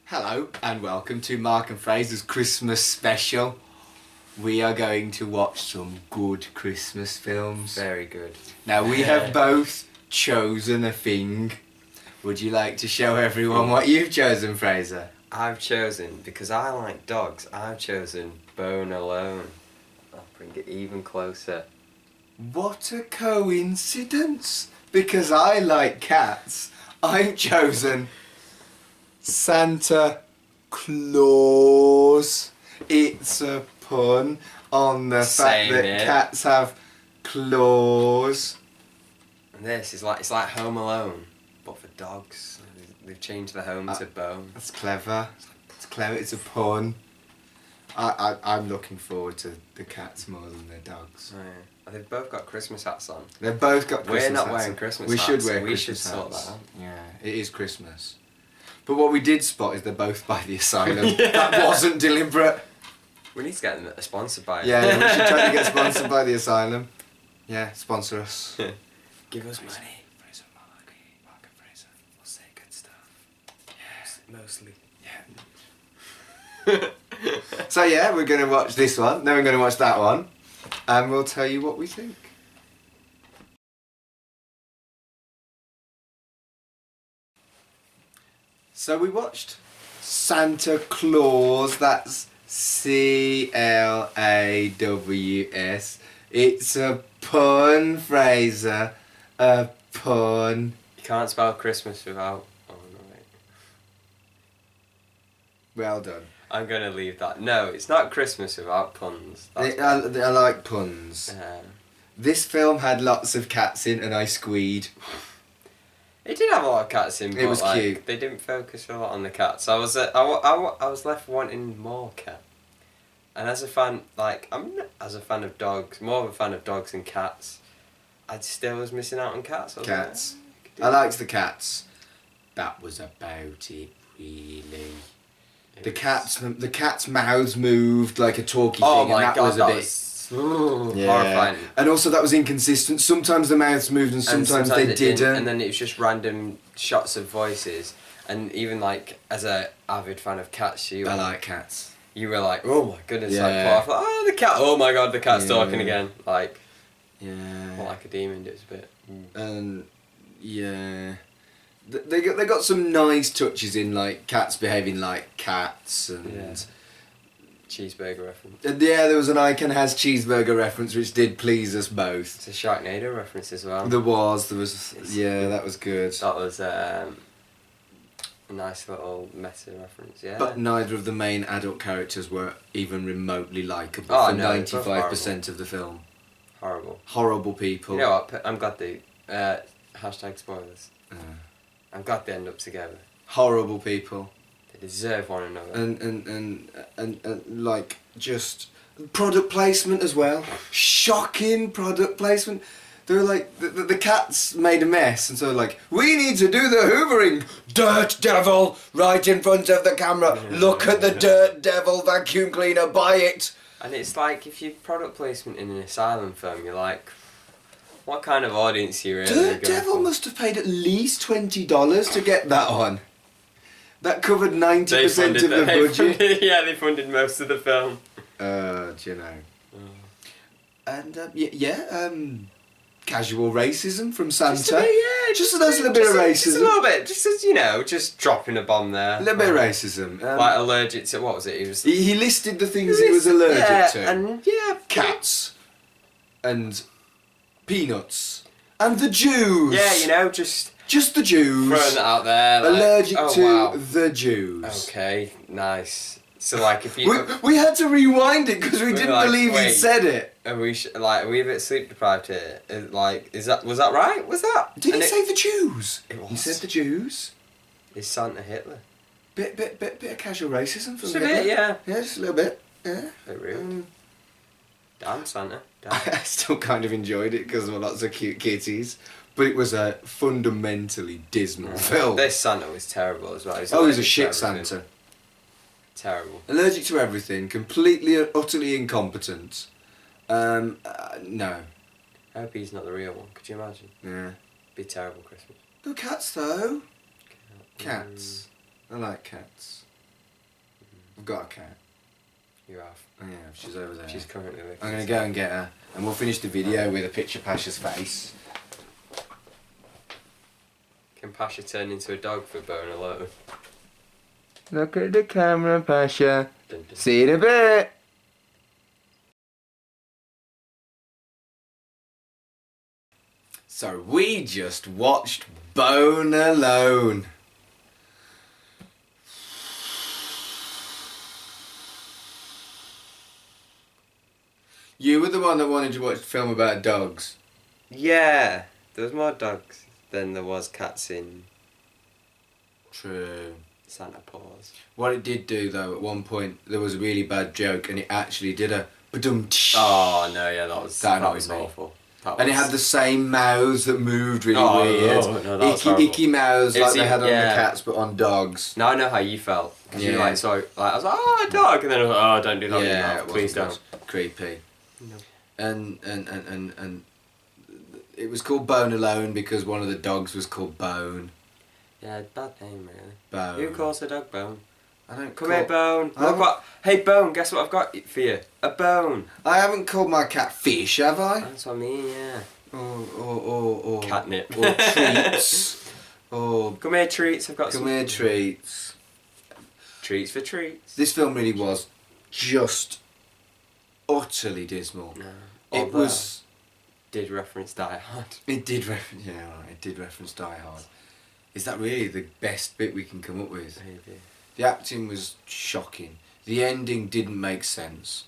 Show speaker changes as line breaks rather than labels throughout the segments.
Hello and welcome to Mark and Fraser's Christmas special. We are going to watch some good Christmas films.
Very good.
Now we have both chosen a thing. Would you like to show everyone what you've chosen, Fraser?
I've chosen, because I like dogs, I've chosen Bone Alone. I'll bring it even closer.
What a coincidence! Because I like cats, I've chosen Santa Claus. It's a pun on the fact that cats have claws.
And this is like, it's like Home Alone, but for dogs. They've changed the home to Bone.
That's clever. It's clever. It's a pun. I'm looking forward to the cats more than the dogs.
Oh, yeah. They've both got Christmas hats on.
They've both got Christmas hats.
We're not
on.
wearing Christmas
we
hats.
Should wear
we
Christmas
should
hats.
sort that out.
Yeah, it is Christmas. But what we did spot is they're both by the asylum.
Yeah.
That wasn't deliberate.
We need to get them sponsored by it.
Yeah, we should try to get sponsored by the asylum. Yeah, sponsor us.
Give us money.
Fraser, Mark and Fraser. We'll say good stuff.
Yeah. Mostly.
Yeah. So yeah, we're going to watch this one, then we're going to watch that one, and we'll tell you what we think. So we watched Santa Claus, that's C-L-A-W-S. It's a pun, Fraser, a pun.
You can't spell Christmas without... Oh, no, wait.
Well done.
I'm going to leave that. No, it's not Christmas without puns.
I like puns. This film had lots of cats in and I squeed.
It did have a lot of cats in, but
It was
like,
cute.
They didn't focus a lot on the cats. I was left wanting more cat. And as a fan, like, I'm not as a fan of dogs, more of a fan of dogs than cats. I still was missing out on cats.
Cats. I liked the cats. That was about it, really. The cat's mouths moved like a talky
Oh
thing,
my
and that
god,
was a
that
bit
was horrifying.
And also that was inconsistent. Sometimes the mouths moved and sometimes they
it
didn't.
And then it was just random shots of voices. And even like as a avid fan of cats,
I like cats.
You were like, oh my goodness,
Yeah.
like, I thought, oh the cat, oh my god, the cat's talking again. Like,
Yeah.
not like a demon, it was a bit.
And yeah, they got some nice touches in, like cats behaving like cats and.
Yeah. Cheeseburger reference.
And yeah, there was an I Can Has cheeseburger reference which did please us both.
It's a Sharknado reference as well.
There was, yeah,
good.
that was good.
That was a nice little meta reference, yeah.
But neither of the main adult characters were even remotely likeable
Oh,
for
no, they're both
95% of the film.
Horrible.
Horrible people.
You know what? I'm glad they hashtag spoilers.
Uh,
I'm glad they end up together.
horrible people.
They deserve one another.
And like just product placement as well. Shocking product placement. They were like the cats made a mess, and so like we need to do the hoovering. Dirt devil, right in front of the camera. Look at the dirt devil vacuum cleaner. Buy it.
And it's like, if you product placement in an asylum film, you're like, what kind of audience are you really
Dirt
going
devil
for?
must have paid at least $20 to get that on. That covered 90% of the budget.
They funded most of the film.
Do you know? And casual racism from Santa.
Just a bit, yeah.
Just a nice little bit of racism.
Just a little bit. Just as, just dropping a bomb there.
A little bit of racism.
Like allergic to, what was it?
He listed the things he was allergic to.
And
cats. And peanuts. And the Jews.
Yeah, just
the Jews.
throwing that out there. Like,
Allergic to
wow.
the Jews.
Okay, nice. So like if you...
We had to rewind it because we didn't believe he'd said it.
Are we a bit sleep deprived here? Was that right? Was that?
Did he say the Jews?
It was.
He said the Jews.
Is Santa Hitler?
Bit of casual racism from
Just a
Hitler.
bit, yeah.
Yeah, just a little bit. Yeah.
A bit rude. Damn Santa. Damn.
I still kind of enjoyed it because there were lots of cute kitties, but it was a fundamentally dismal film.
This Santa was terrible as well.
He was a shit Santa.
Terrible.
Allergic to everything, completely, utterly incompetent. No.
I hope he's not the real one. Could you imagine?
Yeah.
Be a terrible Christmas.
Good cats though. Cats. I like cats. I've got a cat.
You have.
Oh, yeah, she's over there.
She's currently living.
I'm going to go and get her, and we'll finish the video with a picture of Pasha's face.
Can Pasha turn into a dog for Bone Alone?
Look at the camera, Pasha.
Dun, dun.
See you in a bit. So we just watched Bone Alone. You were the one that wanted to watch a film about dogs.
Yeah, there was more dogs than there was cats in
True.
Santa Paws.
What it did do though, at one point there was a really bad joke, and it actually did a ba-dum-tsh.
Oh no, yeah, that was
That was me.
awful.
And it had the same mouths that moved really
Oh,
weird.
no, that was horrible.
Icky mouths
It's
like they had on
yeah.
the cats, but on dogs.
Now I know how you felt. Cause you
Yeah.
like so like I was like, oh, a dog, and then I was like, oh, don't do that.
Yeah,
anymore. Please don't.
Creepy.
No.
And it was called Bone Alone because one of the dogs was called Bone.
Yeah, bad name really.
Bone.
Who calls a dog Bone?
I don't
Come
call...
here, Bone.
I
Look
haven't-
what. Hey, Bone. Guess what I've got for you? A bone.
I haven't called my cat Fish, have I?
That's what I mean. Yeah.
Or
Catnip.
Or Treats. Or
Come here, treats. I've got
Come
some.
here, Treats.
Treats for treats.
This film really was just utterly dismal.
No.
It
Although,
was...
Did reference Die Hard.
It did reference... Yeah, right, it did reference Die Hard. Is that really the best bit we can come up with?
Maybe.
The acting was shocking. The ending didn't make sense.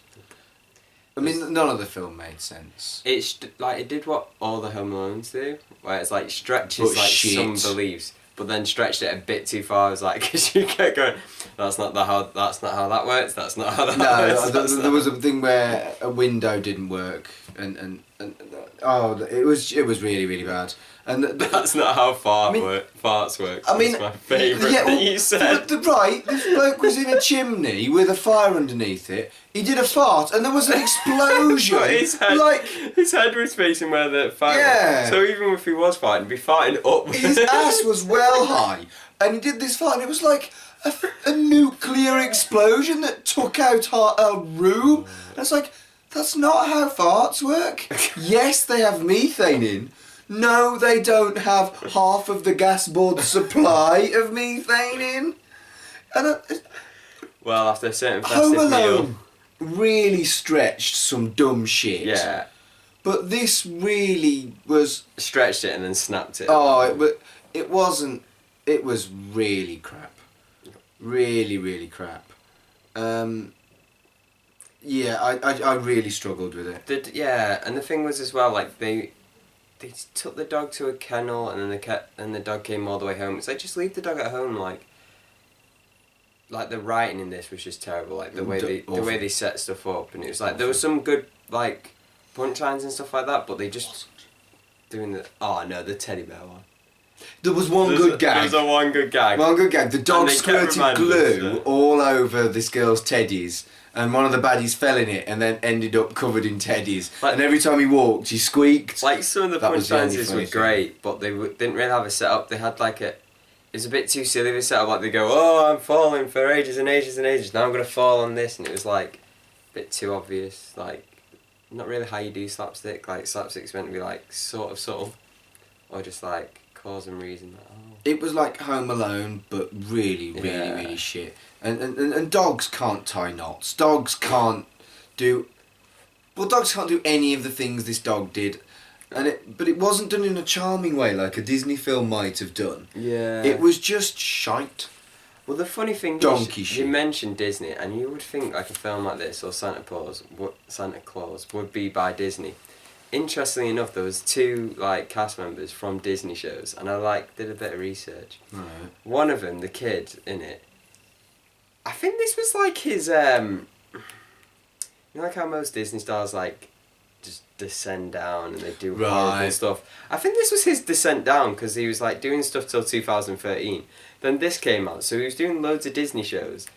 I mean, none of the film made sense.
It's like it did what all the Home Alones do, where it's like stretches
But
like
shit.
some beliefs, but then stretched it a bit too far. I was like, because you kept going, that's not how that works. That's not how that works.
No, there was a thing where a window didn't work, and it was really really bad. And
That's not how
I mean-
farts work.
I mean,
That's my favourite
yeah,
that you said.
Right, this bloke was in a chimney with a fire underneath it. He did a fart, and there was an explosion.
But his head was facing where the fire
Yeah.
was. So even if he was farting, he'd be farting upwards.
His ass was well high, and he did this fart, and it was like a nuclear explosion that took out a room. And it's like, that's not how farts work. Yes, they have methane in. No, they don't have half of the gas board supply of methane in. And
Well, after a certain
Home
festive meal.
Alone really stretched some dumb shit.
Yeah.
But this really was...
Stretched it and then snapped it.
It wasn't... It was really crap. Really, really crap. Yeah, I really struggled with it.
Yeah, and the thing was as well, like they took the dog to a kennel, and then the dog came all the way home. It's like, just leave the dog at home. Like the writing in this was just terrible. Like the way they set stuff up, and it was like there was some good like punchlines and stuff like that, but they just doing the teddy bear one.
There was one good gag.
There's a one good gag.
One good gag. The dog
they kept
squirted
reminding
glue
us, yeah.
all over this girl's teddies, and one of the baddies fell in it and then ended up covered in teddies.
Like-
and every time he walked, he squeaked.
Like some of the
That was the only
punchlines
funny
were
thing.
great, but they didn't really have a setup. They had like it's a bit too silly of a setup. Like they go, oh, I'm falling for ages and ages and ages. Now I'm gonna fall on this, and it was like a bit too obvious. Like not really how you do slapstick. Like slapstick's meant to be like sort of subtle, or just like cause and reason. Like, oh.
It was like Home Alone, but really, really,
Yeah.
really shit. And dogs can't tie knots. Dogs can't do any of the things this dog did. But it wasn't done in a charming way like a Disney film might have done.
Yeah.
It was just shite.
Well, the funny thing
Donkey
is,
shit.
you mentioned Disney, and you would think like a film like this or Santa Claus would be by Disney. Interestingly enough, there was two like cast members from Disney shows, and I did a bit of research.
Right.
One of them, the kid in it, I think this was like his you know, like how most Disney stars like just descend down and they do horrible
Right.
stuff. I think this was his descent down because he was like doing stuff till 2013. Then this came out, so he was doing loads of Disney shows,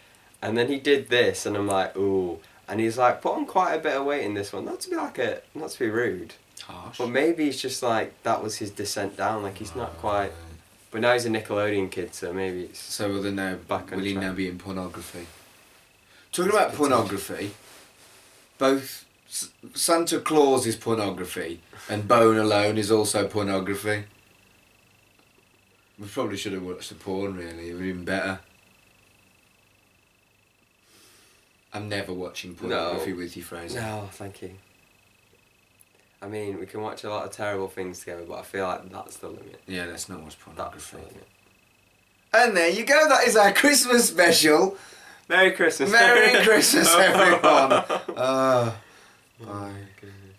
and then he did this, and I'm like, ooh. And he's like put on quite a bit of weight in this one. Not to be rude,
Harsh.
but maybe he's just like that was his descent down. Like he's not quite. But now he's a Nickelodeon kid, so maybe it's
So will he now
Back on
will he
track.
now be in pornography? Talking about pornography, both Santa Claus is pornography and Bone Alone is also pornography. We probably should have watched the porn, really. It would have been better. I'm never watching pornography with you, Fraser.
No, thank you. I mean, we can watch a lot of terrible things together, but I feel like that's the limit.
Yeah, let's not watch
That's
pornography.
the limit.
And there you go, that is our Christmas special.
Merry Christmas.
Merry Christmas, everyone. Bye.
Oh, goodness.